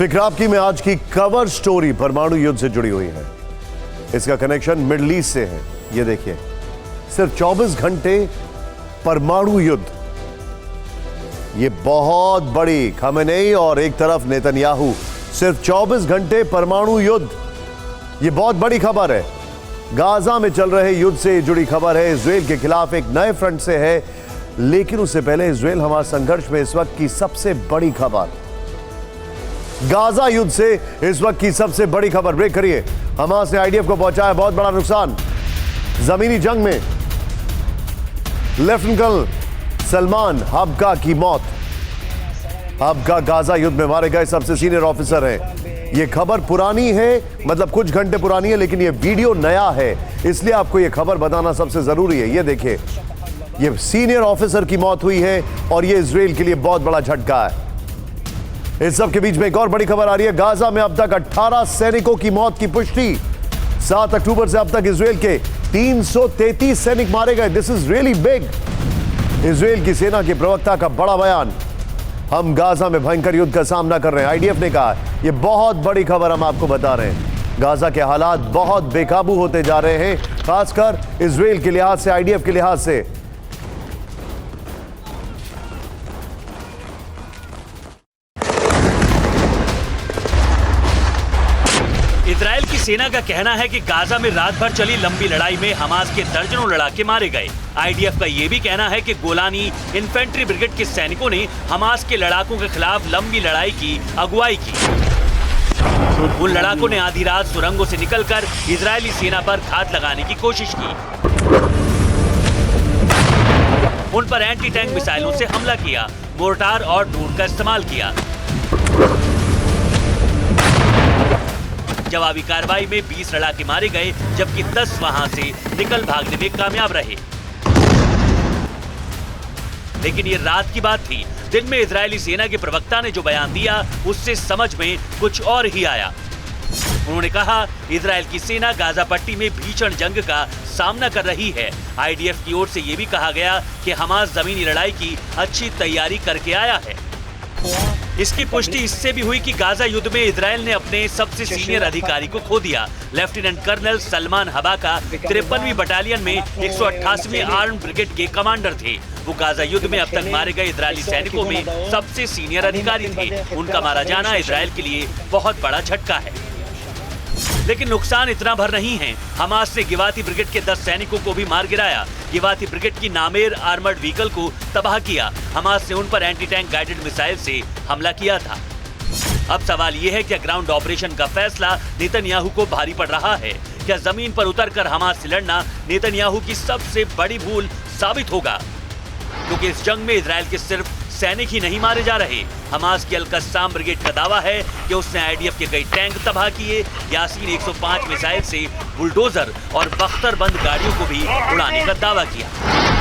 फिक्र आपकी में आज की कवर स्टोरी परमाणु युद्ध से जुड़ी हुई है। इसका कनेक्शन मिडिल ईस्ट से है। ये देखिए, सिर्फ 24 घंटे परमाणु युद्ध। ये बहुत बड़ी, खमेनेई और एक तरफ नेतन्याहू, सिर्फ 24 घंटे परमाणु युद्ध। ये बहुत बड़ी खबर है। गाजा में चल रहे युद्ध से जुड़ी खबर है। इजराइल के खिलाफ एक नए फ्रंट से है, लेकिन उससे पहले इजराइल हमास संघर्ष में इस वक्त की सबसे बड़ी खबर, गाजा युद्ध से इस वक्त की सबसे बड़ी खबर। ब्रेक करिए। हमास ने आईडीएफ को पहुंचाया बहुत बड़ा नुकसान। जमीनी जंग में लेफ्टिनेंट कर्नल सलमान हबका की मौत। हबका गाजा युद्ध में मारे गए सबसे सीनियर ऑफिसर हैं। यह खबर पुरानी है, मतलब कुछ घंटे पुरानी है, लेकिन यह वीडियो नया है, इसलिए आपको यह खबर बताना सबसे जरूरी है। यह देखिए, यह सीनियर ऑफिसर की मौत हुई है और यह इजराइल के लिए बहुत बड़ा झटका है। इस सब के बीच में एक और बड़ी खबर आ रही है। गाजा में अब तक 18 सैनिकों की मौत की पुष्टि। 7 अक्टूबर से अब तक इजराइल के 333 सैनिक मारे गए। This is really big. Israel की सेना के प्रवक्ता का बड़ा बयान, हम गाजा में भयंकर युद्ध का सामना कर रहे हैं। आईडीएफ ने कहा यह बहुत बड़ी खबर हम आपको बता रहे हैं। गाजा के हालात बहुत बेकाबू होते जा रहे हैं, खासकर इजराइल के लिहाज से, आईडीएफ के लिहाज से। इजराइल की सेना का कहना है कि गाजा में रात भर चली लंबी लड़ाई में हमास के दर्जनों लड़ाके मारे गए। आईडीएफ का यह भी कहना है कि गोलानी इन्फेंट्री ब्रिगेड के सैनिकों ने हमास के लड़ाकों के खिलाफ लंबी लड़ाई की अगुवाई की। उन लड़ाकों ने आधी रात सुरंगों से निकलकर इजरायली सेना पर घात लगाने की कोशिश की। उन पर एंटी टैंक मिसाइलों से हमला किया, मोर्टार और ड्रोन का इस्तेमाल किया। जवाबी कार्रवाई में 20 लड़ाके मारे गए, जबकि 10 वहां से निकल भागने में कामयाब रहे। लेकिन ये रात की बात थी। दिन में इजरायली सेना के प्रवक्ता ने जो बयान दिया, उससे समझ में कुछ और ही आया। उन्होंने कहा, इजरायल की सेना गाजा पट्टी में भीषण जंग का सामना कर रही है। आईडीएफ की ओर से यह भी कहा गया कि हमास जमीनी लड़ाई की अच्छी तैयारी करके आया है। इसकी पुष्टि इससे भी हुई कि गाजा युद्ध में इजरायल ने अपने सबसे सीनियर अधिकारी को खो दिया। लेफ्टिनेंट कर्नल सलमान हबका 53वीं बटालियन में 188वीं आर्म ब्रिगेड के कमांडर थे। वो गाजा युद्ध में अब तक मारे गए इजरायली सैनिकों में सबसे सीनियर अधिकारी थे। उनका मारा जाना इजरायल के लिए बहुत बड़ा झटका है। लेकिन नुकसान इतना भर नहीं है। हमास ने गिवाती ब्रिगेड के 10 सैनिकों को भी मार गिराया। गिवाती ब्रिगेड की नामेर आर्मर्ड व्हीकल को तबाह किया। हमास ने उन पर एंटी टैंक गाइडेड मिसाइल से हमला किया था। अब सवाल यह है, क्या ग्राउंड ऑपरेशन का फैसला नेतन्याहू को भारी पड़ रहा है? क्या जमीन पर उतरकर हमास से लड़ना नेतन्याहू की सबसे बड़ी भूल साबित होगा? क्योंकि इस जंग में इजरायल के सिर्फ सैनिक ही नहीं मारे जा रहे। हमास की अल-कस्साम ब्रिगेड का दावा है कि उसने आईडीएफ के कई टैंक तबाह किए। यासीन 105 मिसाइल से बुलडोजर और बख्तरबंद गाड़ियों को भी उड़ाने का दावा किया।